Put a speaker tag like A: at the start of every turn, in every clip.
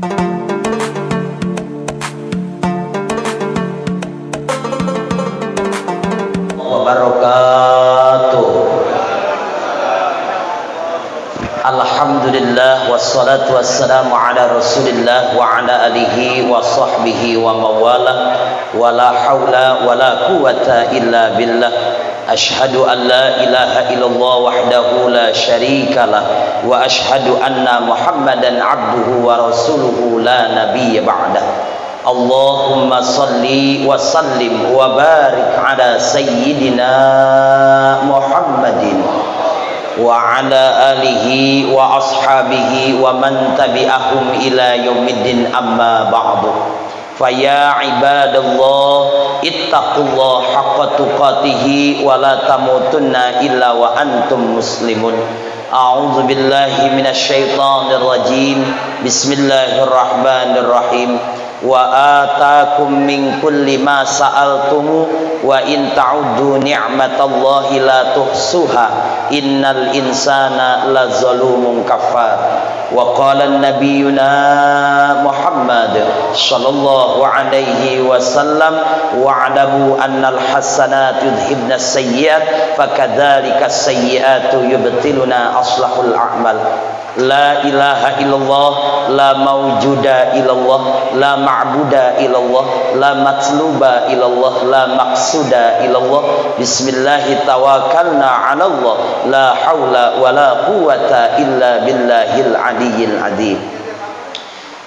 A: wabarakatuh. Alhamdulillah wassalatu wassalamu ala Rasulillah wa ala alihi wa sahbihi wa mawala wa la hawla wa la quwata illa billah. Ashhadu an la ilaha illallah wahdahu la syarika lah wa ashhadu anna Muhammadan abduhu wa rasuluhu la nabiyya ba'dah. Allahumma salli wa sallim wa barik ala sayyidina Muhammadin wa ala alihi wa ashabihi wa man tabi'ahum ila yaumiddin, amma ba'du. Faya ibadallah ittaqullah haqqa tuqatihi wa la tamutunna illa wa antum muslimun. A'udzu billahi minasyaitonir rajim. Bismillahirrahmanirrahim. Wa atakum min kulli ma sa'altumu wa in ta'uddu ni'matallahi la tuhsuha innal insana lazalumun kafar. Wa qala nabiyyuna Muhammad sallallahu alaihi wasallam wa'lamu annal hasanatu yudhibna as-sayyi'at fakadzalika as-sayyi'atu yubtiluna aslahul a'mal. La ilaha illallah, la mawjuda illallah, la ma'buda illallah, la matluba illallah, la maqsuda illallah. Bismillahi tawakkalna 'ala Allah, la haula wa la quwata illa billahil aliyyil azim.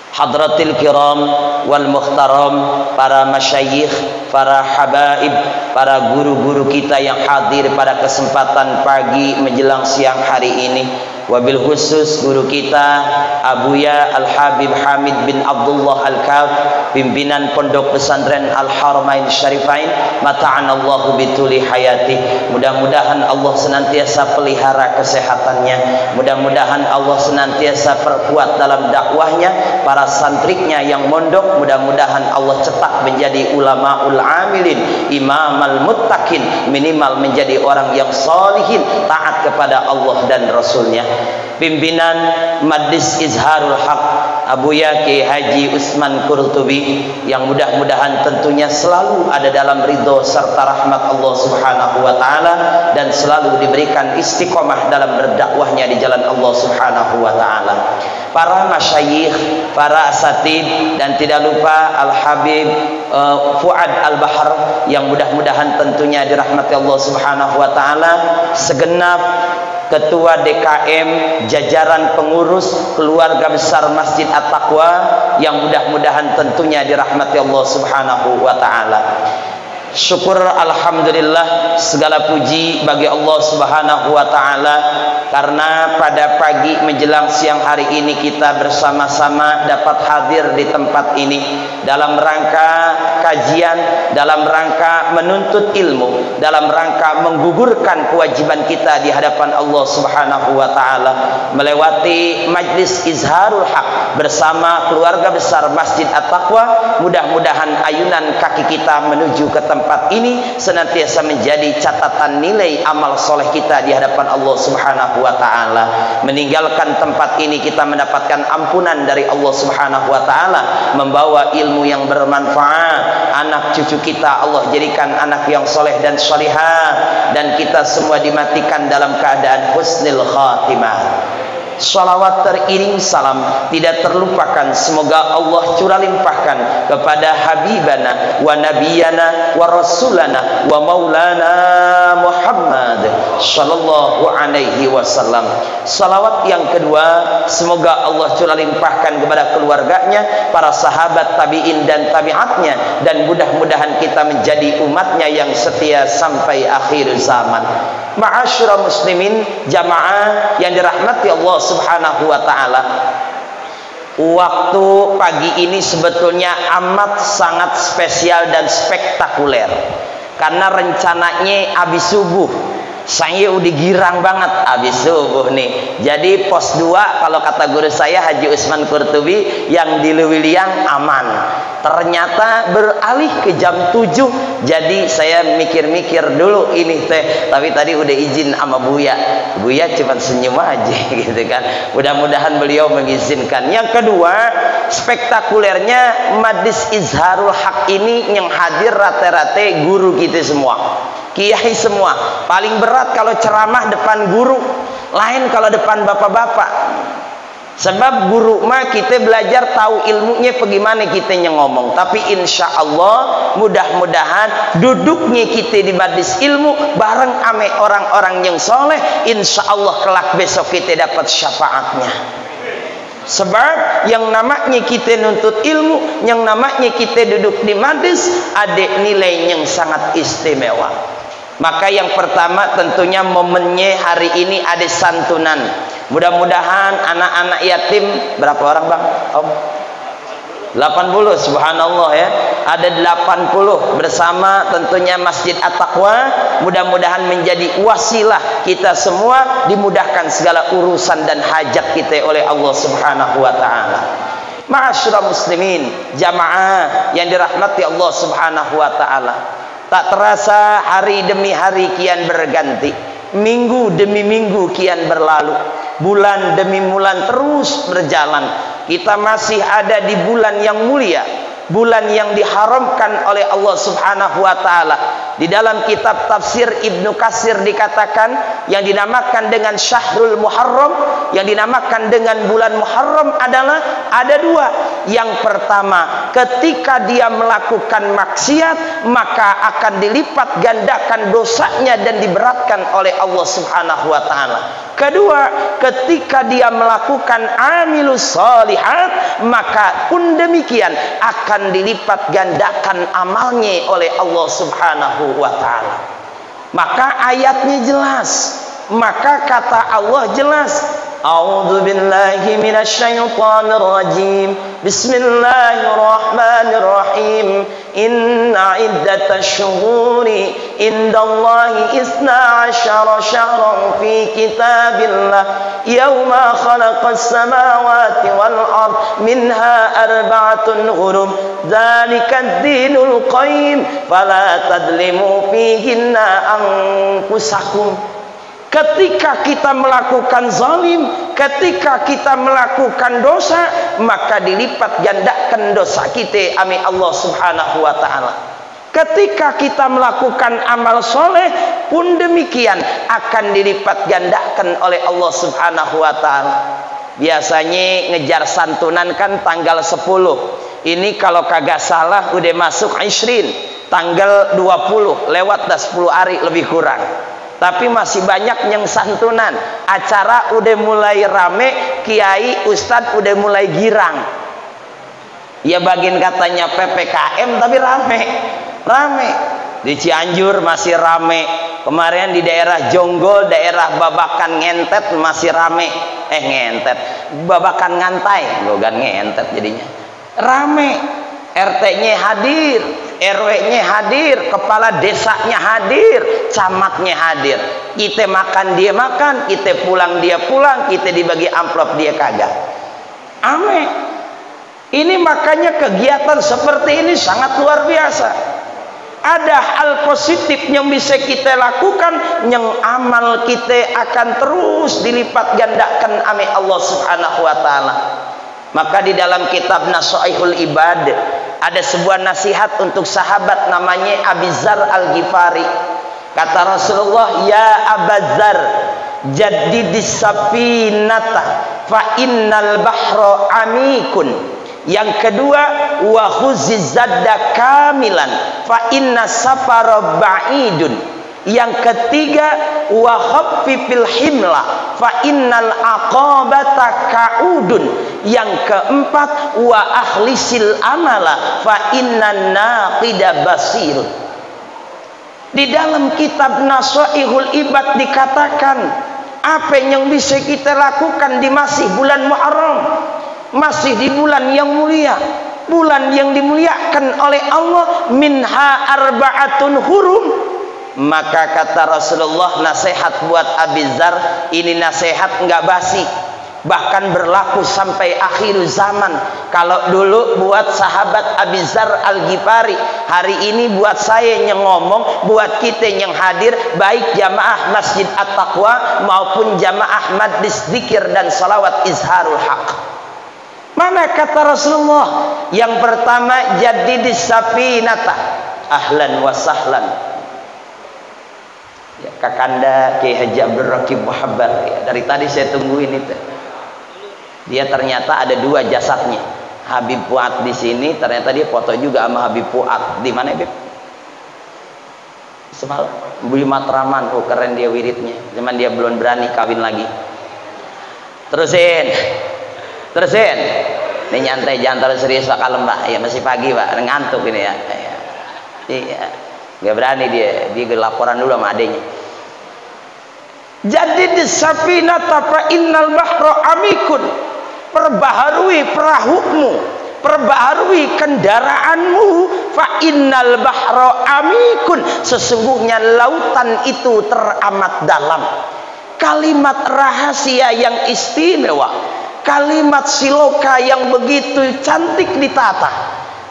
A: Hadratil kiram wal muhtaram, para masyayikh, para habaib, para guru-guru kita yang hadir pada kesempatan pagi menjelang siang hari ini. Wabil khusus guru kita Abuya Al-Habib Hamid bin Abdullah Al-Kaf, pimpinan Pondok Pesantren Al-Haramain Syarifain, mata'anallahu bituli hayati. Mudah-mudahan Allah senantiasa pelihara kesehatannya, mudah-mudahan Allah senantiasa perkuat dalam dakwahnya. Para santriknya yang mondok, mudah-mudahan Allah cetak menjadi ulamaul amilin, imamal muttaqin, minimal menjadi orang yang salihin, taat kepada Allah dan Rasulnya. Pimpinan Majlis Izharul Haq Abuya Kiai Haji Utsman Qurtubi, yang mudah-mudahan tentunya selalu ada dalam ridho serta rahmat Allah Subhanahu wa taala dan selalu diberikan istiqomah dalam berdakwahnya di jalan Allah Subhanahu wa taala. Para masyayikh, para asatid, dan tidak lupa Al-Habib Fuad Al-Bahar yang mudah-mudahan tentunya dirahmati Allah Subhanahu wa taala, segenap Ketua DKM, jajaran pengurus keluarga besar Masjid At-Taqwa yang mudah-mudahan tentunya dirahmati Allah Subhanahu wa taala. Syukur alhamdulillah, segala puji bagi Allah Subhanahu wa taala karena pada pagi menjelang siang hari ini kita bersama-sama dapat hadir di tempat ini dalam rangka kajian, dalam rangka menuntut ilmu, dalam rangka menggugurkan kewajiban kita di hadapan Allah Subhanahu wa taala melewati Majlis Izharul Haq bersama keluarga besar Masjid At-Taqwa. Mudah-mudahan ayunan kaki kita menuju ke tempat ini senantiasa menjadi catatan nilai amal soleh kita di hadapan Allah Subhanahu wa taala. Meninggalkan tempat ini kita mendapatkan ampunan dari Allah Subhanahu wa taala, membawa ilmu yang bermanfaat. Anak cucu kita Allah jadikan anak yang soleh dan solihah, dan kita semua dimatikan dalam keadaan husnul khatimah. Salawat teriring salam tidak terlupakan semoga Allah curah limpahkan kepada habibana wa nabiyana wa rasulana wa maulana Muhammad sallallahu alaihi wasallam. Salawat yang kedua semoga Allah curah limpahkan kepada keluarganya, para sahabat tabi'in dan tabi'atnya, dan mudah-mudahan kita menjadi umatnya yang setia sampai akhir zaman. Ma'asyiral muslimin, jamaah yang dirahmati Allah Subhanahu wa taala. Waktu pagi ini sebetulnya amat sangat spesial dan spektakuler karena rencananya habis subuh. Saya udah girang banget habis subuh nih. Jadi pos 2 kalau kata guru saya Haji Utsman Qurtubi yang di Lewiliang aman. ternyata beralih ke jam 7. Jadi saya mikir-mikir dulu ini teh, tapi tadi udah izin sama Buya cuma senyum aja gitu kan. Mudah-mudahan beliau mengizinkan. Yang kedua, spektakulernya Majlis Izharul Haq ini yang hadir rata-rata guru kita semua, kiai semua. Paling berat kalau ceramah depan guru, lain kalau depan bapak-bapak. Sebab guru mah kita belajar tahu ilmunya bagaimana kita yang ngomong. Tapi insya Allah mudah-mudahan duduknya kita di majlis ilmu bareng ame orang-orang yang soleh, insya Allah kelak besok kita dapat syafaatnya. Sebab yang namanya kita nuntut ilmu, yang namanya kita duduk di majlis, ada nilai yang sangat istimewa. Maka yang pertama tentunya momennya hari ini ada santunan. Mudah-mudahan anak-anak yatim, berapa orang bang? Om? 80, subhanallah ya. Ada 80 bersama tentunya Masjid At-Taqwa. Mudah-mudahan menjadi wasilah kita semua dimudahkan segala urusan dan hajat kita oleh Allah Subhanahu wa taala. Ma'asyiral muslimin, jamaah yang dirahmati Allah Subhanahu wa taala. Tak terasa hari demi hari kian berganti, minggu demi minggu kian berlalu, bulan demi bulan terus berjalan. Kita masih ada di bulan yang mulia, bulan yang diharamkan oleh Allah Subhanahu wa taala. Di dalam kitab tafsir Ibnu Katsir dikatakan yang dinamakan dengan Syahrul Muharram, yang dinamakan dengan bulan Muharram adalah ada dua. Yang pertama, ketika dia melakukan maksiat maka akan dilipat gandakan dosanya dan diberatkan oleh Allah Subhanahu wa taala. Kedua, ketika dia melakukan amilus sholihat maka pun demikian akan dilipat gandakan amalnya oleh Allah Subhanahu wa ta'ala. Maka ayatnya jelas, maka kata Allah jelas. A'udzu billahi minasyaitonir rajim. Bismillahirrahmanirrahim. Inna iddatasy syuhuri indallahi 12 syahran fi kitabillah yauma khalaqas samawati wal ard minha arba'atun hurum dzalikad dinul qayyim fala tadlimu fihinna anfusakum. Ketika kita melakukan zalim, ketika kita melakukan dosa, maka dilipat gandakan dosa kita ami Allah Subhanahu wa taala. Ketika kita melakukan amal soleh pun demikian akan dilipat gandakan oleh Allah Subhanahu wa taala. Biasanya ngejar santunan kan tanggal 10. Ini kalau kagak salah udah masuk 20, tanggal 20, lewat dah 10 hari lebih kurang. Tapi masih banyak yang santunan. Acara udah mulai rame, kiai ustadz udah mulai girang. Ya bagian katanya PPKM tapi rame. Di Cianjur masih rame. Kemarin di daerah Jonggol, daerah Babakan Ngentet masih rame. Babakan Ngantai, bukan ngentet jadinya. Rame. RT-nya hadir, RW-nya hadir, kepala desanya hadir, camatnya hadir. Kita makan dia makan, kita pulang dia pulang, kita dibagi amplop dia kagak. Ame. Ini makanya kegiatan seperti ini sangat luar biasa. Ada hal positif yang bisa kita lakukan, yang amal kita akan terus dilipat gandakan oleh Allah Subhanahu wa taala. Maka di dalam kitab Nasaihul Ibad ada sebuah nasihat untuk sahabat namanya Abi Dzar Al-Ghifari. Kata Rasulullah, "Ya Abadzar, jaddidis safinata fa innal bahra amikun." Yang kedua, wa khuziz zadda kamilan fa inna safara ba'idun. Yang ketiga, wa khaffifil himla fa innal aqabata ka'udun. Yang keempat, wa akhlisil amala fa innan naqida basir. Di dalam kitab Nasaihul Ibad dikatakan apa yang bisa kita lakukan di masih bulan Muharram, masih di bulan yang mulia, bulan yang dimuliakan oleh Allah, minha arba'atun hurum. Maka kata Rasulullah, nasihat buat Abi Dzar ini nasihat enggak basi. bahkan berlaku sampai akhir zaman. Kalau dulu buat sahabat Abi Dzar Al-Ghifari, hari ini buat saya yang ngomong, buat kita yang hadir, baik jamaah Masjid At-Taqwa maupun jamaah majlis zikir dan salawat izharul haq. Mana kata Rasulullah? Yang pertama, jadidis safinata, ahlan wa sahlan. Ya, Kakanda Kiai Haji Abdul Rakib Muhabbar, ya, dari tadi saya tungguin itu. Dia ternyata ada dua jasadnya. Habib Fuad di sini, ternyata dia foto juga sama Habib Fuad. Di mana, Bib? Semalam Budi Matraman. Oh, keren dia wiridnya. Cuman dia belum berani kawin lagi. Terusin. Ini nyantai, jangan terlalu serius Pak, kalem Pak. Ya masih pagi Pak, ngantuk ini ya. Iya. Gak berani dia laporan dulu sama adenya. Jadi disafinata fa innal bahra amikun. Perbaharui perahumu, perbaharui kendaraanmu, fa innal bahra amikun. Sesungguhnya lautan itu teramat dalam. Kalimat rahasia yang istimewa, kalimat siloka yang begitu cantik ditata,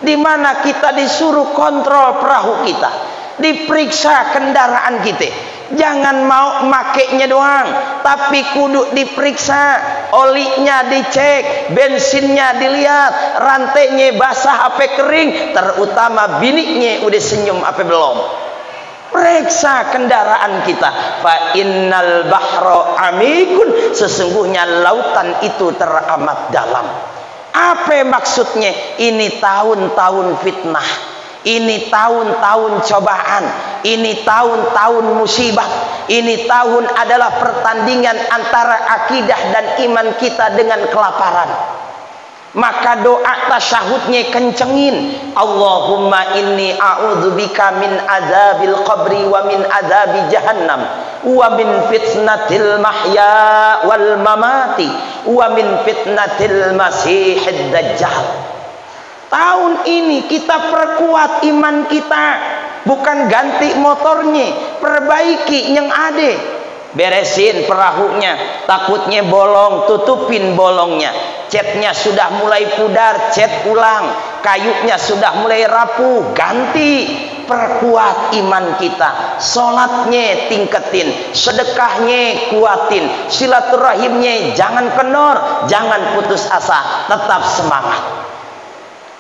A: di mana kita disuruh kontrol perahu kita, diperiksa kendaraan kita. Jangan mau makainya doang, tapi kudu diperiksa, olinya dicek, bensinnya dilihat, rantainya basah apa kering, terutama biniknya udah senyum apa belum. Periksa kendaraan kita. Fa innal bahra amikun, sesungguhnya lautan itu teramat dalam. Apa maksudnya? Ini tahun-tahun fitnah, ini tahun-tahun cobaan, ini tahun-tahun musibah, ini tahun adalah pertandingan antara akidah dan iman kita dengan kelaparan. Maka doa tasyahudnya kencengin, Allahumma inni a'udzubika min adzabil qabri wa min adzabi jahannam wa min fitnatil mahya wal mamati wa min fitnatil masihid dajjal. Tahun ini kita perkuat iman kita, bukan ganti motornya, perbaiki yang ada. Beresin perahunya, takutnya bolong, tutupin bolongnya. Catnya sudah mulai pudar, cat ulang. Kayunya sudah mulai rapuh, ganti. Perkuat iman kita, sholatnya tingkatin, sedekahnya kuatin, silaturahimnya jangan kendor, jangan putus asa, tetap semangat.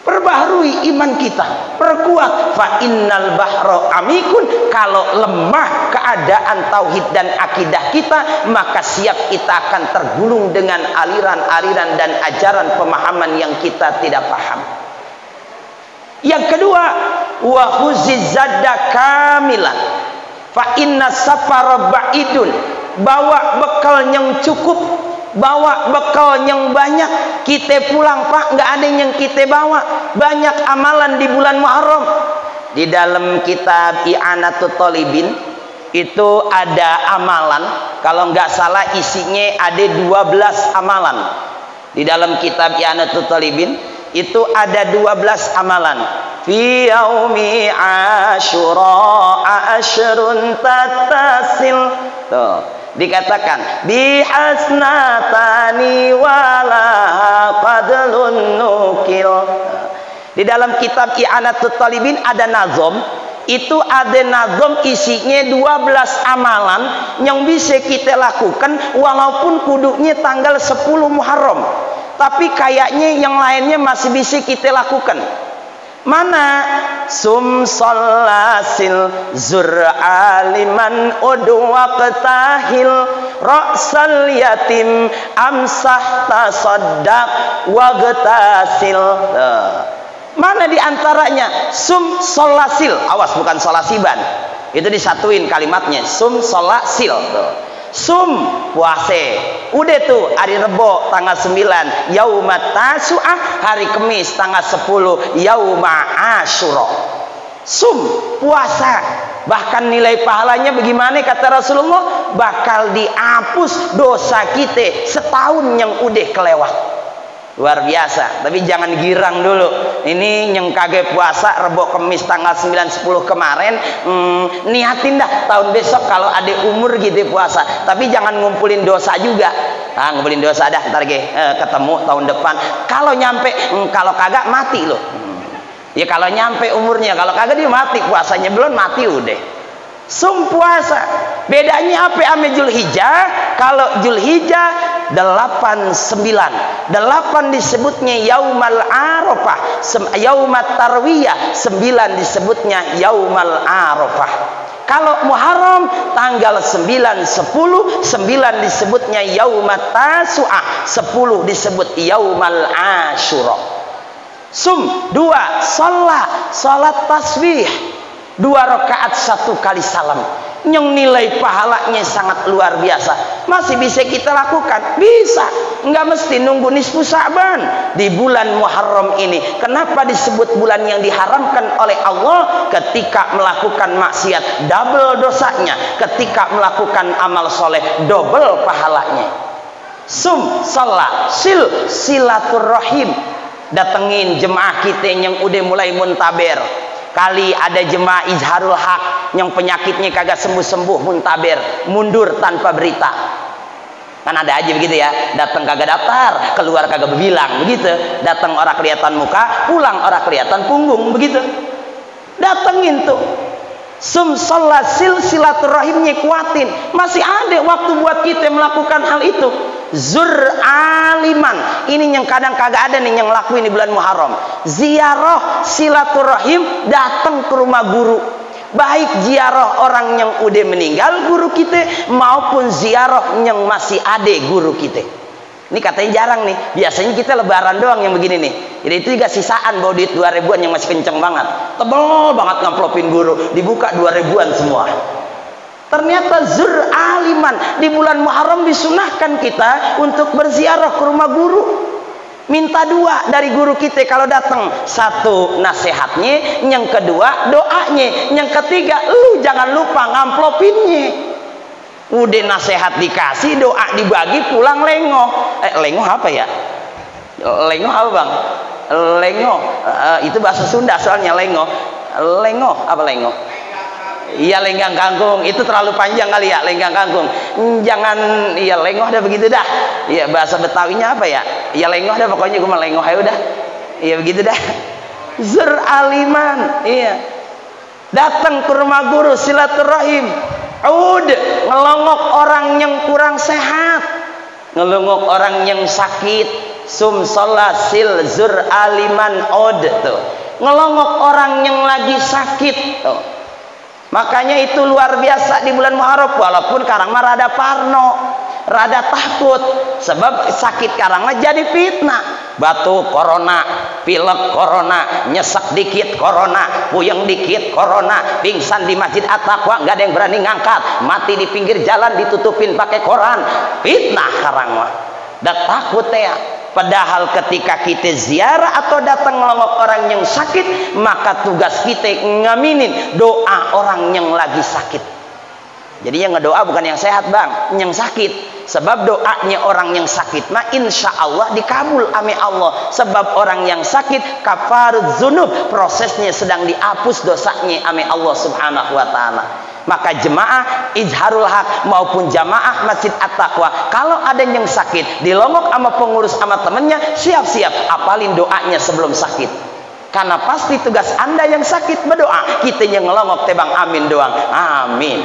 A: Perbaharui iman kita, perkuat. Fa innal bahra amikun. Kalau lemah keadaan tauhid dan akidah kita, maka siap kita akan tergulung dengan aliran-aliran dan ajaran pemahaman yang kita tidak paham. Yang kedua, wa khuzizadda kamilan fa inna safara ba'idun. Bawa bekal yang cukup, bawa bekal yang banyak. Kita pulang Pak, nggak ada yang kita bawa. Banyak amalan di bulan Muharram. Di dalam kitab I'anatul Talibin itu ada amalan, kalau nggak salah isinya ada 12 amalan. Di dalam kitab I'anatul Talibin itu ada 12 amalan. Fi yaumi asyura asyrun tatasil. Tuh, dikatakan bihasnatani wala qadlun nukil. Di dalam kitab I'anatul Talibin ada nazom. Itu ada nazom isinya 12 amalan yang bisa kita lakukan walaupun kudunya tanggal 10 Muharram. Tapi kayaknya yang lainnya masih bisa kita lakukan. Mana? Sum salasil zur aliman udwa qtahil ra'sal yatim amsah tasaddaq wagtasil. Mana di antaranya? Sum salasil, awas bukan salasiban. Itu disatuin kalimatnya, sum salasil. Sum puase, udah tuh hari Rebo tanggal 9 Yaumat Tasu'ah, hari Kemis tanggal 10 Yauma Asyura. Sum puasa, bahkan nilai pahalanya bagaimana kata Rasulullah? Bakal dihapus dosa kita setahun yang udah kelewat. Luar biasa. Tapi jangan girang dulu. ini yang kagak puasa Rebo Kemis tanggal 9-10 kemarin, niatin dah tahun besok kalau ada umur gitu puasa, tapi jangan ngumpulin dosa juga. Ngumpulin dosa dah, ntar ketemu tahun depan. Kalau nyampe, kalau kagak mati loh. Ya kalau nyampe umurnya, kalau kagak dia mati, puasanya belum mati udah. Sum puasa. Bedanya apa ame Zulhijjah? Kalau Zulhijjah 8 disebutnya Yaumal Arafah, Yaumat Tarwiyah, 9 disebutnya Yaumal Arafah. Kalau Muharram tanggal 9, 10, 9 disebutnya Yaumat Tasu'ah, 10 disebut Yaumal Asyura. Sum 2, salat tasbih 2 rakaat 1 kali salam, yang nilai pahalanya sangat luar biasa. Masih bisa kita lakukan? Bisa. Nggak mesti nunggu nisfu Sa'ban di bulan Muharram ini. Kenapa disebut bulan yang diharamkan oleh Allah? Ketika melakukan maksiat double dosanya, ketika melakukan amal soleh double pahalanya. Silaturrahim, datengin jemaah kita yang udah mulai muntaber. Kali ada jemaah Izharul Haq yang penyakitnya kagak sembuh-sembuh, muntaber, mundur tanpa berita. Kan ada aja begitu ya, datang kagak daftar, keluar kagak berbilang, begitu. Datang orang kelihatan muka, pulang orang kelihatan punggung, begitu. Datengin tuh. Silaturahimnya kuatin. Masih ada waktu buat kita melakukan hal itu. Zur aliman, ini yang kadang kagak ada nih yang lakuin di bulan Muharram. Ziarah silaturahim, datang ke rumah guru. Baik ziarah orang yang udah meninggal guru kita, maupun ziarah yang masih ada guru kita. Ini katanya jarang nih. Biasanya kita lebaran doang yang begini nih. Jadi itu juga sisaan bawa duit 2.000-an yang masih kenceng banget. Tebel banget ngamplopin guru, dibuka 2.000-an semua. Ternyata zur aliman, di bulan Muharram disunahkan kita untuk berziarah ke rumah guru. Minta 2 dari guru kita kalau datang. 1 nasihatnya, yang kedua doanya, yang ketiga lu jangan lupa ngamplopinnya. Udah nasihat dikasih, doa dibagi, pulang lengoh. Lengoh apa ya? Lengoh apa bang? Lengoh itu bahasa Sunda soalnya lengoh. Lengoh apa lengoh? Iya lenggang kangkung, itu terlalu panjang kali ya, lenggang kangkung. Jangan, iya lengoh dah begitu dah. Iya bahasa Betawinya apa ya? Iya lengoh dah pokoknya, gue mah lengoh aja udah. Iya begitu dah. Zur aliman, iya. Datang ke rumah guru, silaturahim. Ngelongok orang yang kurang sehat, ngelongok orang yang sakit. Zur aliman tuh. Ngelongok orang yang lagi sakit tuh. Makanya itu luar biasa di bulan Muharram. Walaupun karang mah rada parno, rada takut, sebab sakit karang mah jadi fitnah. Batuk corona, pilek corona, nyesek dikit corona, puyeng dikit corona, pingsan di Masjid At-Taqwa nggak ada yang berani ngangkat, mati di pinggir jalan ditutupin pakai koran, fitnah karang mah. Dan takut ya. Padahal ketika kita ziarah atau datang ngelongok orang yang sakit, maka tugas kita ngaminin doa orang yang lagi sakit. Jadi yang ngedoa bukan yang sehat bang, yang sakit. Sebab doanya orang yang sakit mah insya Allah dikabul ame Allah. Sebab orang yang sakit kafarut dzunub, prosesnya sedang dihapus dosanya ame Allah subhanahu wa ta'ala. Maka jemaah Izharul Haq maupun jamaah Masjid At-Taqwa, kalau ada yang sakit, dilongok sama pengurus sama temennya, siap-siap apalin doanya sebelum sakit. Karena pasti tugas anda yang sakit berdoa, kita yang ngelongok tebang amin doang, amin.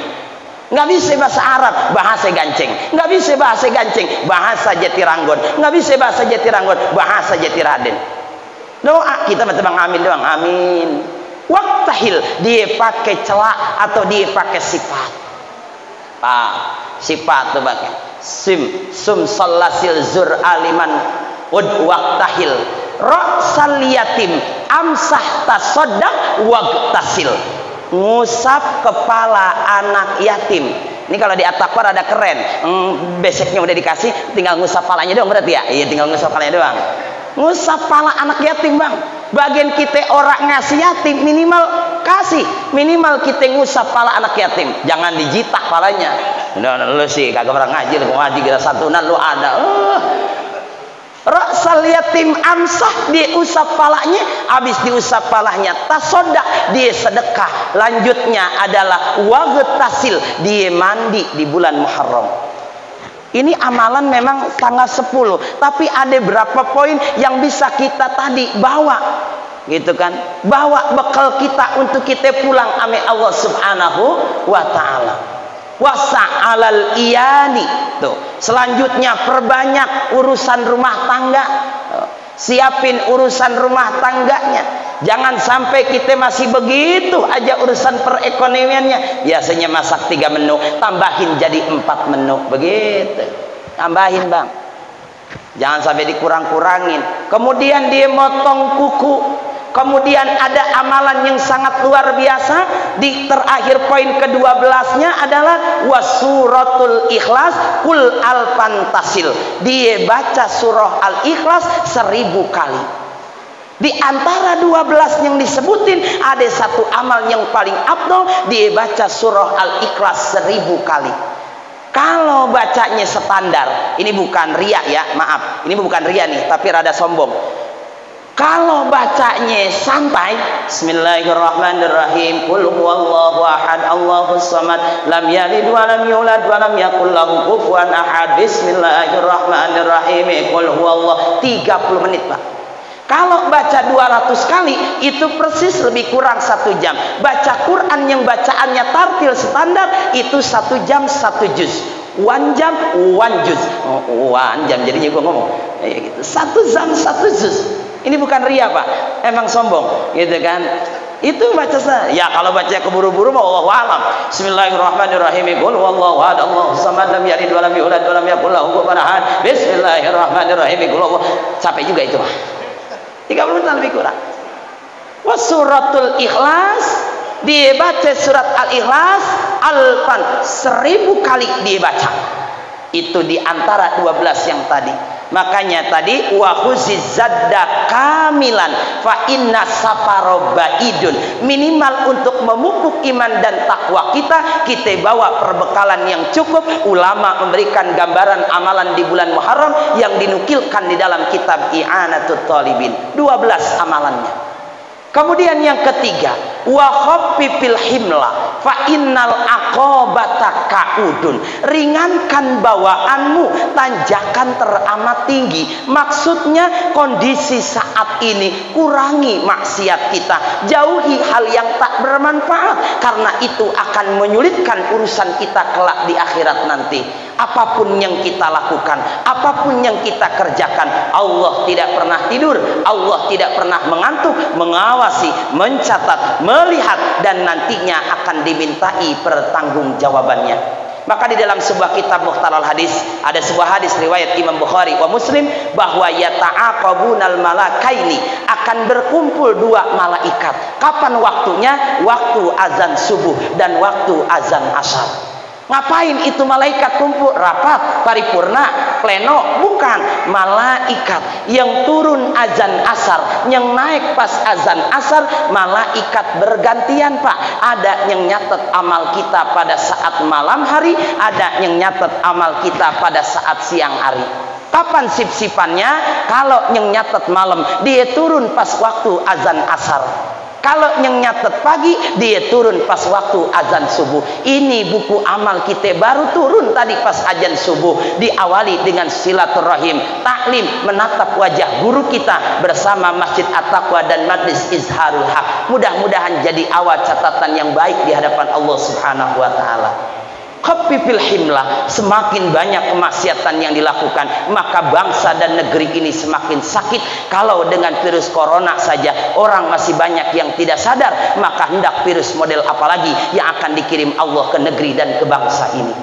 A: Nggak bisa bahasa Arab, bahasa ganceng. Nggak bisa bahasa ganceng, bahasa Jatiranggon. Nggak bisa bahasa Jatiranggon, bahasa Jatiraden. Doa kita tebang amin doang, amin. Waktahil, dia pakai celak atau dia pakai sifat. Sifat tuh pakai sum sallasil zur aliman waktahil ra'sal yatim amsah tasaddaq waqtasil, ngusap kepala anak yatim. Ini kalau di At-Taqwa ada keren, beseknya udah dikasih, tinggal ngusap palanya doang berarti ya? Iya tinggal ngusap palanya doang. Ngusap pala anak yatim bang. Bagian kita orang ngasih yatim, minimal kasih, minimal kita ngusap pala anak yatim, jangan dijitak palanya. Lu sih kagak pernah ngaji, lu ngaji kita santunan lu ada. Ra'sal Misal yatim amsah, dia usap palanya, habis diusap palanya tasodak, dia sedekah. Lanjutnya adalah wagtasil, dia mandi di bulan Muharram. Ini amalan memang tanggal 10, tapi ada berapa poin yang bisa kita tadi bawa, gitu kan? Bawa bekal kita untuk kita pulang ame Allah Subhanahu wa taala. Wasa'alal iyani. Tuh, selanjutnya perbanyak urusan rumah tangga. Siapin urusan rumah tangganya. Jangan sampai kita masih begitu aja urusan perekonomiannya. Biasanya masak 3 menu, tambahin jadi 4 menu. Begitu. Tambahin, Bang. Jangan sampai dikurang-kurangin. Kemudian dia motong kuku. Kemudian ada amalan yang sangat luar biasa. Di terakhir poin ke-12-nya adalah wasuratul ikhlas kul alfantasil. Dia baca surah al-ikhlas 1000 kali. Di antara 12 yang disebutin, ada satu amal yang paling afdal, dia baca surah al-ikhlas 1000 kali. Kalau bacanya standar, ini bukan riya ya, maaf, ini bukan riya nih, tapi rada sombong. Kalau bacanya santai, Bismillahirrahmanirrahim, Qul huwallahu ahad, Allahus samad, lam yalid wa lam yulad wa lam yakul lahu kufuwan ahad. Bismillahirrahmanirrahim, Qul huwallahu, 30 menit, Pak. Kalau baca 200 kali, itu persis lebih kurang 1 jam. Baca Quran yang bacaannya tartil standar, itu 1 jam 1 juz. 1 jam 1 juz. 1 jam jadinya gua ngomong. Gitu. 1 jam 1 juz. Ini bukan ria, Pak. Emang sombong, gitu kan? Itu baca ya, kalau baca keburu-buru mah Allahu a'lam. Bismillahirrahmanirrahim. Qul huwallahu ahad, Allahus samad, lam yalid wa lam yulad wa lam yakul lahu kufuwan ahad. Bismillahirrahmanirrahim. Qul huwallahu. Capek juga itu, Pak. 30 menit lebih kurang. Wasuratul ikhlas, dia baca surat al-ikhlas alfan 1000 kali dia baca. Itu di antara 12 yang tadi. Makanya tadi wa khuziz zadda kamilan fa inna safaro baidun. Minimal untuk memupuk iman dan takwa kita bawa perbekalan yang cukup. Ulama memberikan gambaran amalan di bulan Muharram yang dinukilkan di dalam kitab I'anatut Talibin. 12 amalannya. Kemudian yang ketiga, wa khaffifil himla fa innal aqabata kaudun. Ringankan bawaanmu, tanjakan teramat tinggi. Maksudnya kondisi saat ini kurangi maksiat kita, jauhi hal yang tak bermanfaat, karena itu akan menyulitkan urusan kita kelak di akhirat nanti. Apapun yang kita lakukan, apapun yang kita kerjakan, Allah tidak pernah tidur, Allah tidak pernah mengantuk, mengawasi, mencatat, melihat, dan nantinya akan dimintai pertanggungjawabannya. Maka di dalam sebuah kitab Mukhtaral Hadis, ada sebuah hadis riwayat Imam Bukhari wa Muslim, bahwa yata'aqabunal malakaini, akan berkumpul 2 malaikat. Kapan waktunya? Waktu azan subuh dan waktu azan asar. Ngapain itu malaikat kumpul? Rapat, paripurna, pleno? Bukan. Malaikat yang turun azan asar, yang naik pas azan asar, malaikat bergantian, Pak. Ada yang nyatet amal kita pada saat malam hari, ada yang nyatet amal kita pada saat siang hari. Kapan sip-sipannya? Kalau yang nyatet malam, dia turun pas waktu azan asar. Kalau yang nyatet pagi, dia turun pas waktu azan subuh. Ini buku amal kita baru turun tadi pas azan subuh. Diawali dengan silaturahim, taklim, menatap wajah guru kita bersama Masjid At-Taqwa dan Majlis Izharul Haq. Mudah-mudahan jadi awal catatan yang baik di hadapan Allah Subhanahu wa taala. Khaffifil himlah, semakin banyak kemaksiatan yang dilakukan, maka bangsa dan negeri ini semakin sakit. Kalau dengan virus corona saja orang masih banyak yang tidak sadar, maka hendak virus model apalagi yang akan dikirim Allah ke negeri dan ke bangsa ini.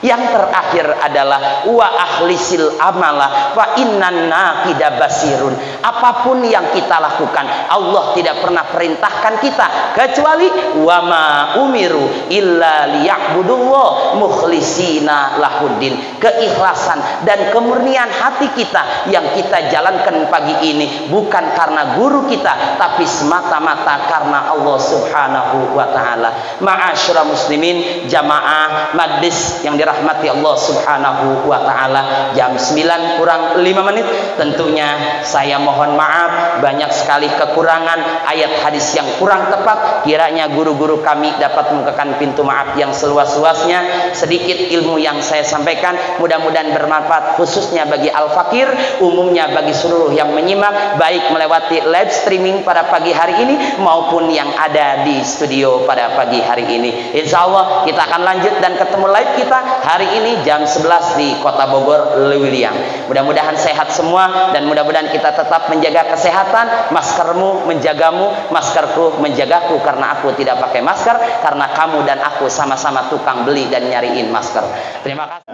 A: Yang terakhir adalah wa akhlisil amala fa innan naqida basirun. Apapun yang kita lakukan, Allah tidak pernah perintahkan kita kecuali wa ma umiru illa liya'budullah mukhlisina lahuddin. Keikhlasan dan kemurnian hati kita yang kita jalankan pagi ini bukan karena guru kita, tapi semata-mata karena Allah Subhanahu wa taala. Ma'asyiral muslimin, jamaah majlis yang dirahmati dirahmati Allah Subhanahu wa taala. Jam 9 kurang 5 menit. Tentunya saya mohon maaf, banyak sekali kekurangan, ayat hadis yang kurang tepat. Kiranya guru-guru kami dapat membukakan pintu maaf yang seluas-luasnya. Sedikit ilmu yang saya sampaikan mudah-mudahan bermanfaat, khususnya bagi al-fakir, umumnya bagi seluruh yang menyimak, baik melewati live streaming pada pagi hari ini maupun yang ada di studio pada pagi hari ini. Insya Allah kita akan lanjut dan ketemu live kita hari ini jam 11 di Kota Bogor, Lewiliang. Mudah-mudahan sehat semua dan mudah-mudahan kita tetap menjaga kesehatan. Maskermu menjagamu, maskerku menjagaku, karena aku tidak pakai masker, karena kamu dan aku sama-sama tukang beli dan nyariin masker. Terima kasih.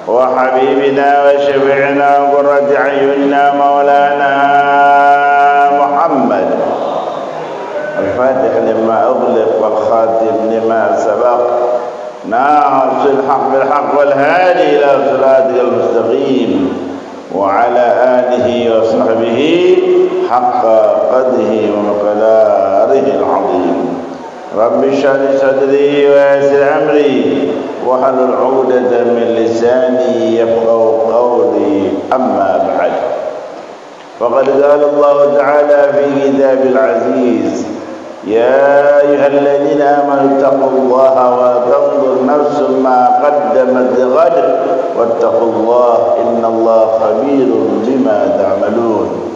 B: Wa habibina wa syafi'ina wa qurrati a'yunina maulana Muhammad al-Fatih lima ughliq wal khatim lima sabaq nasir al-haq bil haq wal hadi ila siratil mustaqim wa ala alihi wa sahbihi haqqa qadrihi wa miqdarihi al-'azim. Rabbi shrah li sadri wa yassir amri wahlul 'uqdatam min lisani yafqahu qawli. Amma ba'd. Faqad qala Allah ta'ala fi kitabil aziz, ya ayyuhalladzina amanu taqullaha wa tanzur nafsum ma qaddamat lighad wattaqullaha innallaha khabirun bima ta'malun.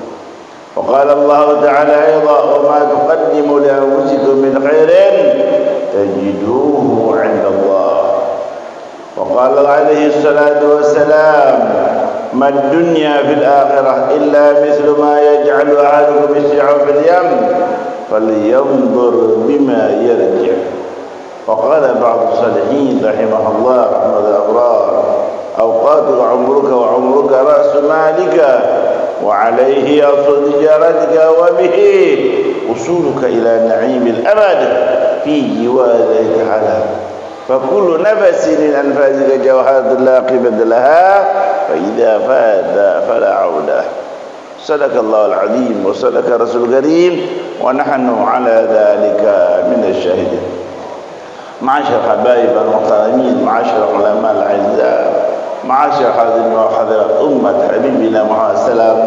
B: وقال الله تعالى أيضا وما تقدموا لأنفسكم من خير تجدوه عند الله. وقال عليه الصلاة والسلام ما الدنيا في الآخرة إلا مثل ما يجعل أحدكم إصبعه في اليم فلينظر بما يرجع. وقال بعض الصالحين رحمه الله رحمة الأبرار أوقاتك عمرك وعمرك رأس مالك وعليه أصل تجارتك وبه وصولك إلى نعيم الأبد في جوار الله تعالى. فكل نفس من أنفاسك جوهرة لا قيمة لها فإذا فات فلا عودة. صدق الله العظيم وصدق رسول الكريم ونحن على ذلك من الشاهدين. معاشر حبايب المحترمين، معاشر علماء الأعزاء، معاشر حاضرين وحاضرات أمة حبيبنا محمد السلام.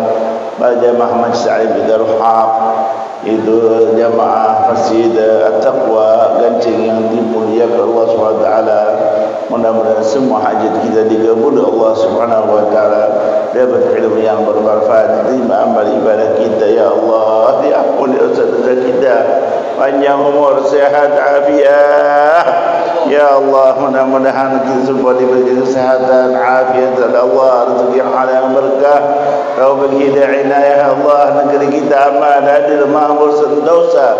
B: Jamaah Majlis Alim Darul Haq, itu jamaah Masjid At-Taqwa Gancing yang dimuliakan Allah Subhanahu wa taala. Mudah-mudahan semua hajat kita dikabul Allah Subhanahu wa taala, dapat ilmu yang bermanfaat, terima amal ibadah kita ya Allah, diampuni dosa-dosa kita, panjang umur, sehat, afiat ya Allah. Mudah-mudahan kita semua diberi kesehatan, afiat oleh Allah, rezeki yang halal yang berkah, taufik hidayah ya Allah. Negeri kita aman, adil, makmur, sentosa.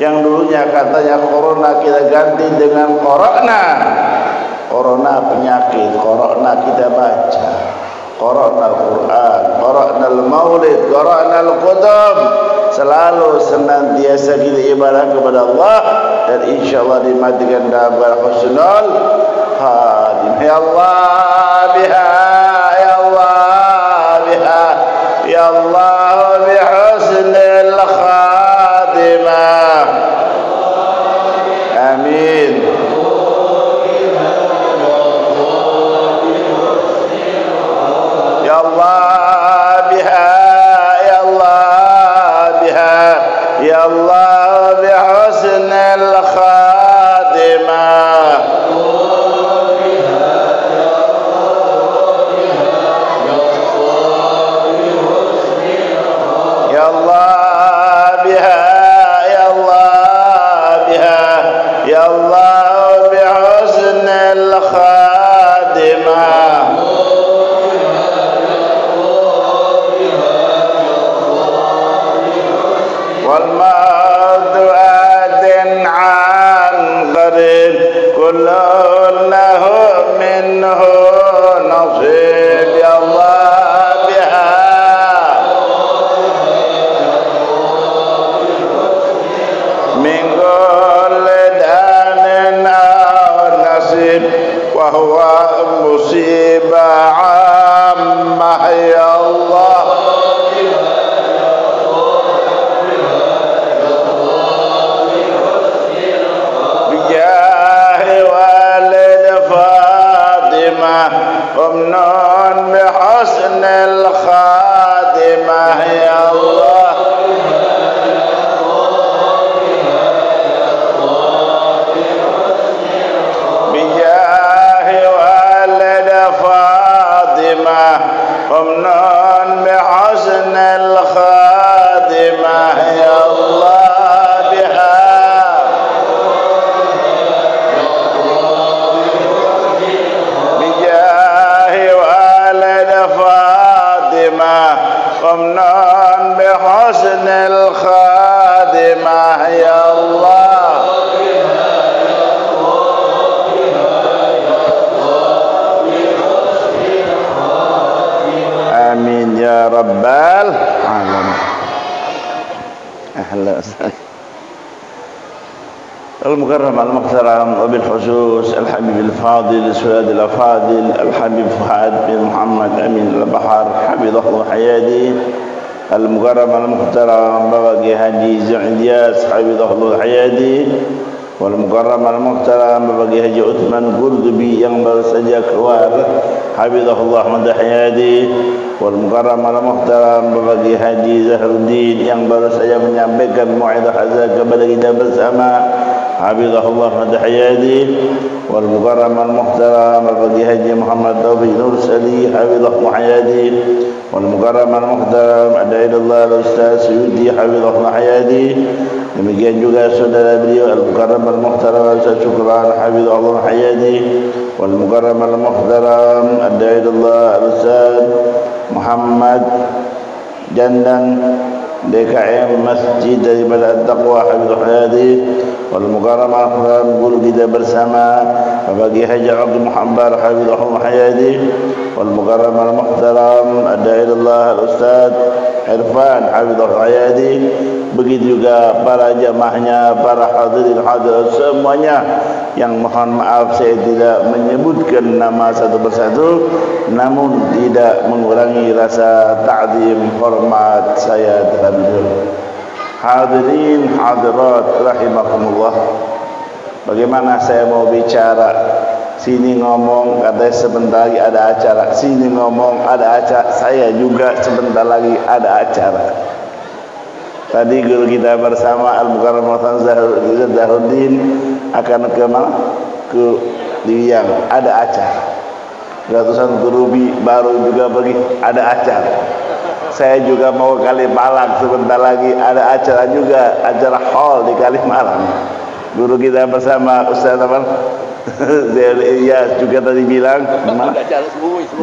B: Yang dulunya katanya corona kita ganti dengan corona. Corona penyakit, corona kita baca, corona Al-Quran, corona Al-Maulid, corona Al-Qudam. Selalu senantiasa kita ibadah kepada Allah dan insyaAllah dimatikan dalam husnul khatimah. Ya Allah biha, ya Allah biha, ya Allah bihusnil khatimah. Amin. Ya Allah biha, ya Allah biha, ya Allah bihusnil khatimah. Ya Allah biha, ya Allah biha, ya Allah bihusnil khatimah. والموت آت عن قريب كل له منه نصيب. يا الله بها، من كل دان أو نصيب وهو مصيبة عامة. يا الله Allah ya Allah. Bijahi walad Fatimah Qumnan bihusnil khatimah ya Allah biha Bijahi walad Fatimah Qumnan bihusnil khatimah ya Allah. Amin ya rabbal alamin. Ahlan wasahlan. المكرم المحترم وبالخصوص الحبيب الفاضل سواد الأفاضل الحبيب فهد بن محمد أمين البحر حفظه الله حياته. المكرم المحترم بواقي حجي زعدياس حفظه الله حياته. والمكرم المحترم bagi Haji Uthman Qurtubi yang baru saja keluar hafizahullah madah hayati. Wal mukarram al-muhtaram bagi Haji Zahruddin yang baru saja menyampaikan mau'izah azza kepada kita bersama hafizahullah madah hayati. Wal mukarram al-muhtaram bagi Haji Muhammad Taufiq Nur Sali hafizahullah hayati. Wal mukarram al-muhtaram adaillah al-ustaz Suyuti hafizahullah hayati. Demikian juga saudara beliau al-mukarram al-muhtaram Ustaz Syukran hafizahullah hayati. Wal mukarram al-muhtaram adaillah al-ustaz Muhammad Jandang DKM Masjid daripada Taqwa hafizahullah hayati. Wal mukarram al-muhtaram guru kita bersama bagi Haji Abdul Muhammad hafizahullah hayati. Wal mukarram al-muhtaram adaillah al-ustaz Irfan hafizahullah hayati. Begitu juga para jamaahnya, para hadirin hadirat semuanya yang mohon maaf saya tidak menyebutkan nama satu persatu, namun tidak mengurangi rasa ta'zim hormat saya terhadap beliau. Hadirin hadirat rahimakumullah. Bagaimana saya mau bicara? Sini ngomong katanya sebentar lagi ada acara, sini ngomong ada acara, saya juga sebentar lagi ada acara. Tadi guru kita bersama Al-Mukarram Zahruddin akan ke mana? Ke Liang, ada acara. Ratusan gurubi baru juga pergi, ada acara. Saya juga mau ke Kalimalang sebentar lagi ada acara juga, acara hall di Kalimalang. Guru kita bersama Ustaz apa? Zaid juga tadi bilang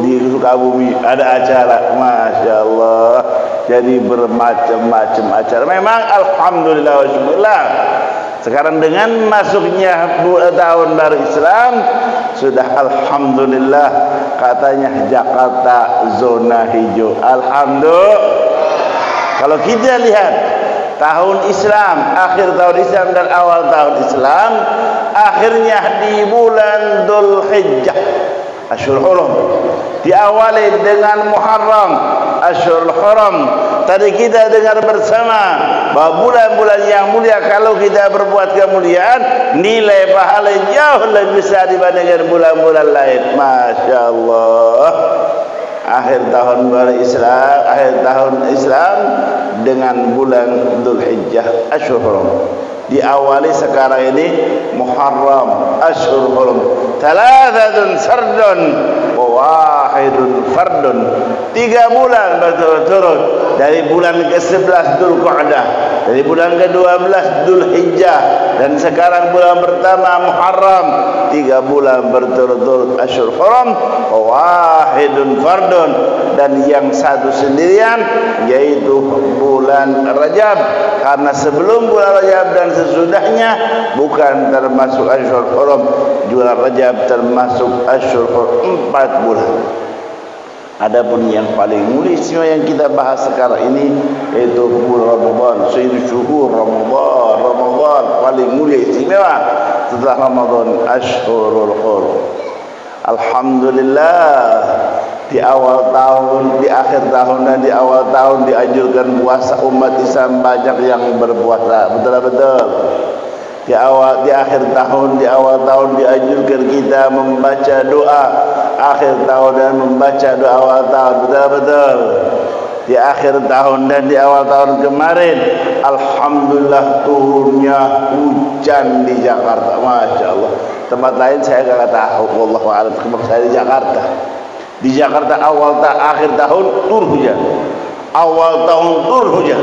B: di Sukabumi ada acara, masya Allah. Jadi bermacam-macam acara. Memang alhamdulillah wa syukurlah. Sekarang dengan masuknya tahun baru Islam sudah alhamdulillah katanya Jakarta zona hijau. Alhamdulillah. Kalau kita lihat tahun Islam, akhir tahun Islam dan awal tahun Islam, akhirnya di bulan Dzulhijjah, Asyhurul Hurum, diawali dengan Muharram, Asyhurul Hurum. Tadi kita dengar bersama bahwa bulan-bulan yang mulia kalau kita berbuat kemuliaan, nilai pahala jauh lebih besar dibandingkan bulan-bulan lain. Masya Allah. Akhir tahun baru Islam, akhir tahun Islam dengan bulan Dzulhijjah, Asyhurul Hurum. Diawali sekarang ini Muharram, Asyhurul Hurum. Thalathatun sardun wa wahidun fardun. 3 bulan berturut-turut, dari bulan ke-11 Dzulqa'dah, dari bulan ke-12 Dzulhijjah, dan sekarang bulan pertama Muharram. 3 bulan berturut-turut Asyhurul Hurum wa wahidun fardun, dan yang satu sendirian yaitu bulan Rajab, karena sebelum bulan Rajab dan sesudahnya bukan termasuk Asyhurul Hurum. Bulan Rajab termasuk Asyhurul Hurum 4 bulan. Adapun yang paling mulia semua yang kita bahas sekarang ini yaitu bulan Ramadan, sayyidul syuhur Ramadan. Ramadan paling mulia istimewa setelah Ramadan, Asyhurul Hurum. Alhamdulillah, di awal tahun, di akhir tahun dan di awal tahun dianjurkan puasa. Umat Islam banyak yang berpuasa, betul-betul. Di akhir tahun, di awal tahun dianjurkan kita membaca doa akhir tahun dan membaca doa awal tahun, betul-betul. Di di akhir tahun dan di awal tahun kemarin, alhamdulillah turunnya hujan di Jakarta, masya Allah. Tempat lain saya nggak tahu, wallahu a'lam. Saya di Jakarta. Di Jakarta akhir tahun turun hujan, awal tahun turun hujan,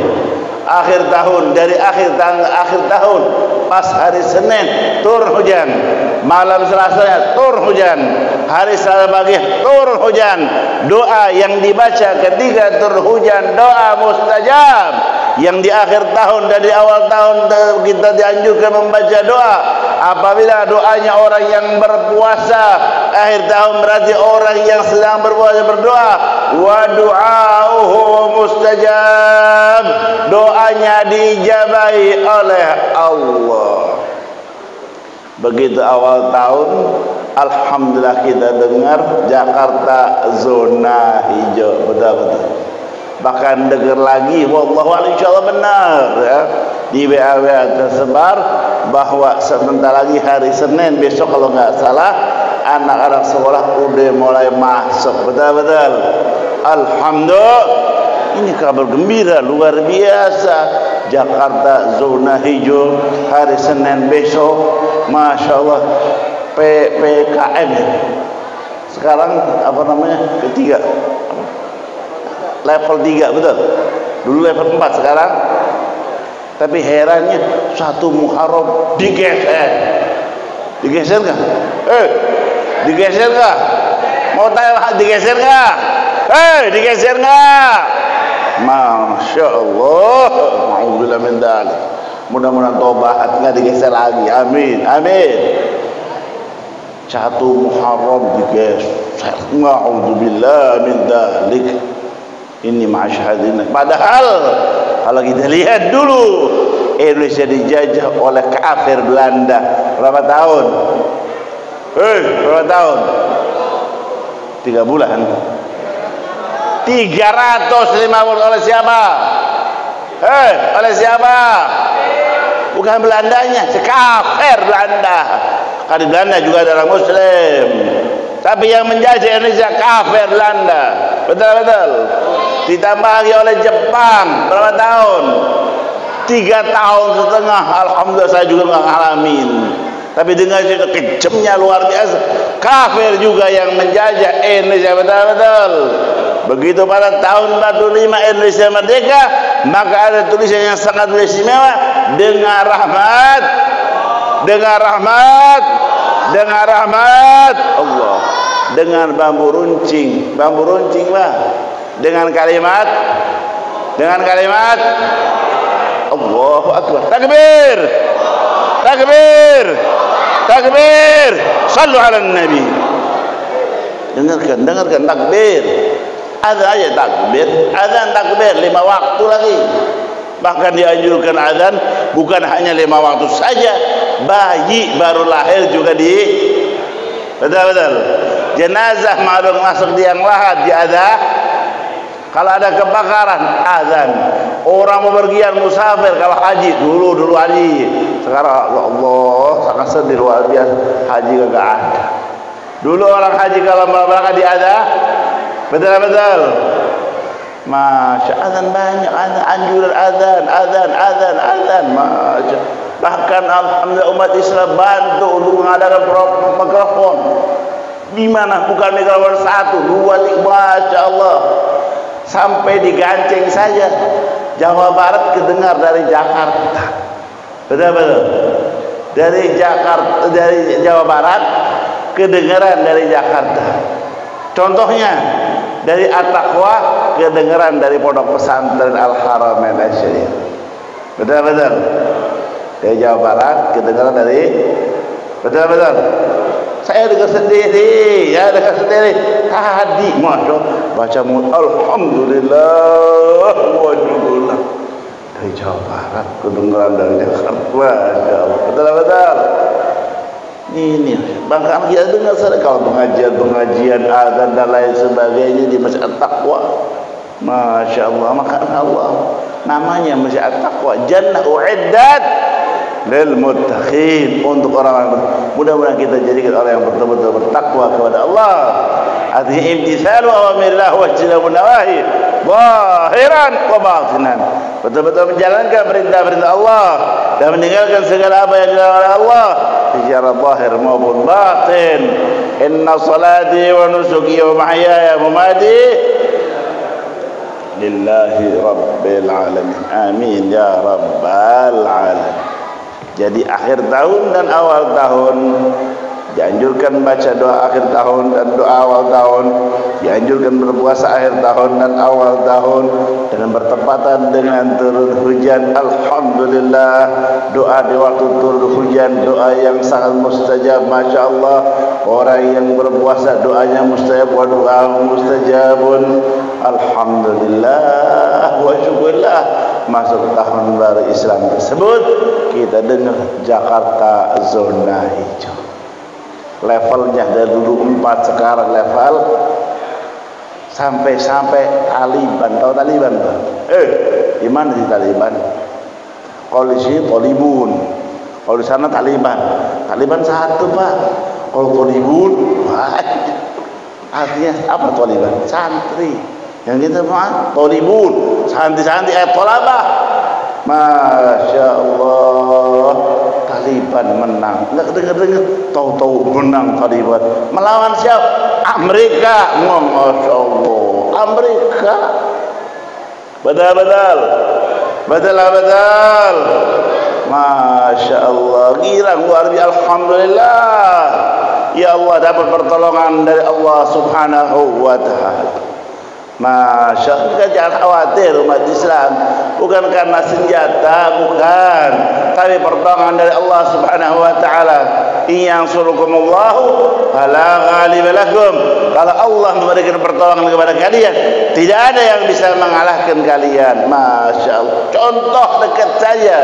B: akhir tahun dari akhir tahun pas hari Senin turun hujan, malam Selasanya turun hujan, hari Selasa pagi turun hujan. Doa yang dibaca ketika turun hujan doa mustajab. Yang di akhir tahun dan di awal tahun kita dianjurkan membaca doa. Apabila doanya orang yang berpuasa, akhir tahun berarti orang yang sedang berpuasa berdoa. Wa du'auhu mustajab, doanya dijabahi oleh Allah. Begitu awal tahun, alhamdulillah kita dengar Jakarta zona hijau, betul-betul. Bahkan dengar lagi, wallahu a'lam, insyaallah benar ya, di WA tersebar bahwa sebentar lagi hari Senin besok kalau nggak salah anak-anak sekolah udah mulai masuk, betul-betul. Alhamdulillah, ini kabar gembira luar biasa. Jakarta zona hijau hari Senin besok, masya Allah. PPKM sekarang apa namanya, ketiga, level 3, betul. Dulu level 4, sekarang. Tapi herannya satu Muharram digeser. Digeser kah? Digeser kah? Mau tanya digeser kah? Digeser kah? Masya Allah. Ma'udzubillah min dzalik. Mudah-mudahan tobat nggak digeser lagi. Amin. Amin. Satu Muharram digeser. Ma'udzubillah min dzalik. Ini masyhadina. Padahal kalau kita lihat dulu, Indonesia dijajah oleh kafir Belanda berapa tahun? Berapa tahun? 3 bulan. 350 oleh siapa? Oleh siapa? Bukan Belandanya, kafir Belanda. Karena Belanda juga adalah Muslim. Tapi yang menjajah Indonesia kafir Belanda. Betul-betul. Ditambah lagi oleh Jepang berapa tahun? 3,5 tahun. Alhamdulillah saya juga nggak ngalamin. Tapi dengan kejamnya luar biasa. Kafir juga yang menjajah Indonesia, betul-betul. Begitu pada tahun 45 Indonesia merdeka, maka ada tulisan yang sangat istimewa, dengan rahmat, dengan rahmat, dengan rahmat Allah, dengan bambu runcing lah, dengan kalimat Allahu Akbar, takbir, takbir, takbir, sallu ala nabi. Dengarkan takbir. Azan aja takbir, azan takbir 5 waktu lagi. Bahkan dianjurkan azan bukan hanya 5 waktu saja, bayi baru lahir juga di betul-betul. Jenazah malu masuk di yang lahat di azan. Kalau ada kebakaran azan. Orang bepergian musafir kalau haji dulu haji. Sekarang Allah sangat sedih luar biasa, haji kagak ada. Dulu orang haji kalau berangkat di azan, betul-betul. Masya azan banyak, azan anjuran azan. Masya. Bahkan alhamdulillah umat Islam bantu untuk mengadakan mikrofon. Di mana bukan mikrofon 1, 2, 3, masya Allah. Sampai diganceng saja. Jawa Barat kedengar dari Jakarta. Betul-betul. Dari Jakarta, dari Jawa Barat kedengaran dari Jakarta. Contohnya dari At-Taqwa kedengaran dari pondok pesantren Al-Haramain Asy-Syarif. Betul-betul. Dari Jawa Barat kedengaran dari betul-betul. Saya dengar sendiri, tadi masya baca alhamdulillah wa syukurlah. Dari Jawa Barat kedengaran dari Jakarta, masya Allah. Betul-betul. Ini bahkan kita dengar kalau pengajian azan dan lain sebagainya di Masjid At-Taqwa, masya Allah. Maka Allah namanya Masjid At-Taqwa, jannah uiddat lil muttaqin, untuk orang-orang. Mudah-mudahan kita jadikan orang yang betul-betul bertakwa kepada Allah. Artinya imtithalu awamirillah wa ijtinabu nawahi. zahiran wa batinan. Betul-betul menjalankan perintah-perintah Allah dan meninggalkan segala apa yang dilarang oleh Allah secara zahir maupun batin. Inna salati wa nusuki wa mahyaya wa mamati lillahi rabbil alamin. Amin ya rabbal alamin. Jadi akhir tahun dan awal tahun dianjurkan baca doa akhir tahun dan doa awal tahun, dianjurkan berpuasa akhir tahun dan awal tahun dengan bertepatan dengan turun hujan. Alhamdulillah, doa di waktu turun hujan doa yang sangat mustajab. Masya Allah, orang yang berpuasa doanya mustajab wa doa mustajabun. Alhamdulillah wa syukurlah, masuk tahun baru Islam tersebut kita dengar Jakarta zona hijau. Levelnya dari dulu 4, sekarang level sampai Taliban. Tahu Taliban Pak? Di mana di Taliban? Kalau di sini Tolibun, kalau di sana Taliban. Taliban satu Pak. Kalau Tolibun, artinya apa Taliban? Santri. Yang kita mah Tolibun, santri-santri tolabah. Masya Allah, Taliban menang. Nggak dengar-dengar, tahu-tahu menang Taliban. Melawan siapa? Amerika. Masya Allah, Amerika. Betul. Masya Allah, girang luar biasa. Alhamdulillah. Ya Allah, dapat pertolongan dari Allah Subhanahu wa Ta'ala. Masya Allah, jangan khawatir umat Islam, bukan karena senjata, bukan, tapi pertolongan dari Allah Subhanahu wa Ta'ala. In yansurukumullahu fala ghaliba lakum. Kalau Allah memberikan pertolongan kepada kalian, tidak ada yang bisa mengalahkan kalian. Masya Allah. Contoh dekat saya,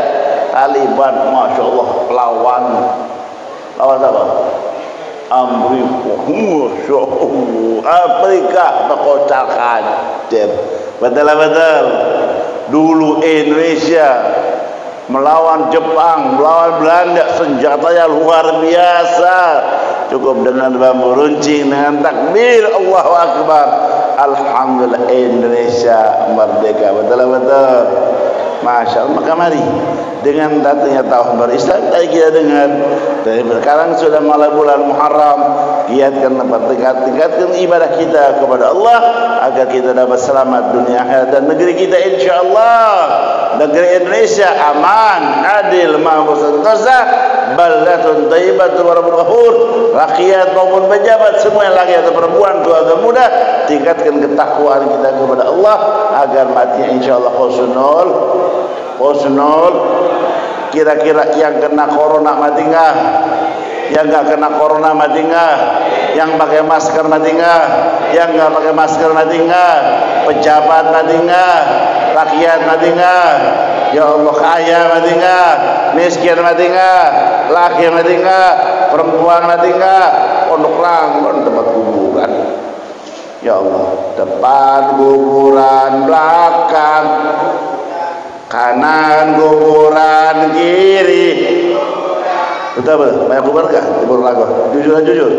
B: Taliban, Masya Allah, lawan apa? Amerika, Afrika berkocar kacir. Betul. Dulu Indonesia melawan Jepang, melawan Belanda, senjatanya luar biasa. Cukup dengan bambu runcing, dengan takbir Allahu Akbar, alhamdulillah Indonesia merdeka. Betul. Masya Allah. Maka mari dengan datangnya tahun baru Islam, tadi kita dengar dari sekarang sudah malam bulan Muharram, giatkan tingkatkan ibadah kita kepada Allah agar kita dapat selamat dunia akhirat dan negeri kita insyaallah negeri Indonesia aman, adil, makmur, sentosa, baldatun thayyibatun wa rabbul ghafur. Rakyat maupun pejabat semua yang laki atau perempuan, tua atau muda, tingkatkan ketakwaan kita kepada Allah agar matinya insyaallah husnul. Kira-kira yang kena corona mati enggak? Yang enggak kena corona mati enggak? Yang pakai masker mati enggak? Yang enggak pakai masker mati enggak? Pejabat mati enggak? Rakyat mati enggak? Ya Allah, kaya mati enggak? Miskin mati enggak? Laki mati enggak? Perempuan mati enggak? Pondok Ranggon tempat kuburan. Ya Allah, depan kuburan, belakang kanan kuburan, kiri. Betul. Banyak kubur kah? Kubur lagu. Jujur.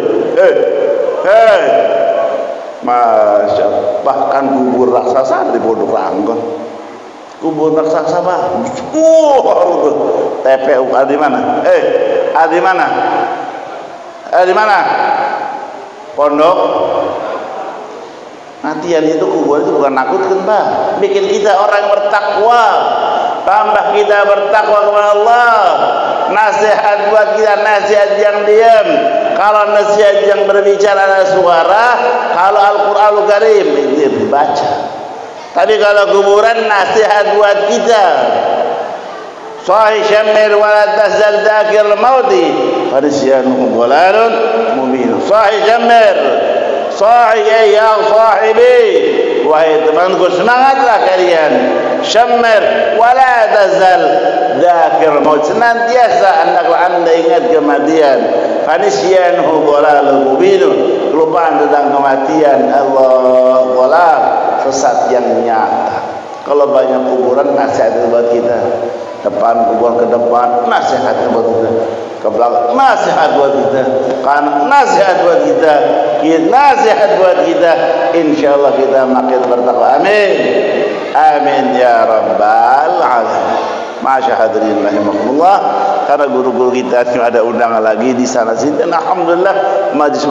B: Masya Allah. Bahkan kubur raksasa di Pondok Ranggon. Kubur raksasa Pak. TPU ada di mana? Ada di mana? Di mana? Pondok. Nantian itu kubur itu bukan nakutkan Pak, bikin kita orang bertakwa, tambah kita bertakwa kepada Allah. Nasihat buat kita, nasihat yang diam. Kalau nasihat yang berbicara ada suara, kalau Al-Qur'anul Karim itu dibaca. Tapi kalau kuburan nasihat buat kita. Sahih syamir wa la tazal dzakir mauti fanisyanuhu dhalalun mubin. Sahih syamir, sahih ya sahibi, wahai temanku semangatlah kalian. Syamir wala tazal dzakir maut, senantiasa hendaklah anda ingat kematian. Fanisyanuhu dhalalun mubin, kelupaan tentang kematian Allah dhalal, sesat yang nyata. Kalau banyak kuburan nasihat buat kita, depan kuburan ke depan nasihat buat kita, ke belakang nasihat buat kita, kanan nasihat buat kita, kiri nasihat buat kita. Insyaallah kita makin bertakwa. Amin. Amin ya rabbal alamin. Masya hadirin rahimakumullah. Karena guru-guru kita ada undangan lagi di sana sini, alhamdulillah majlis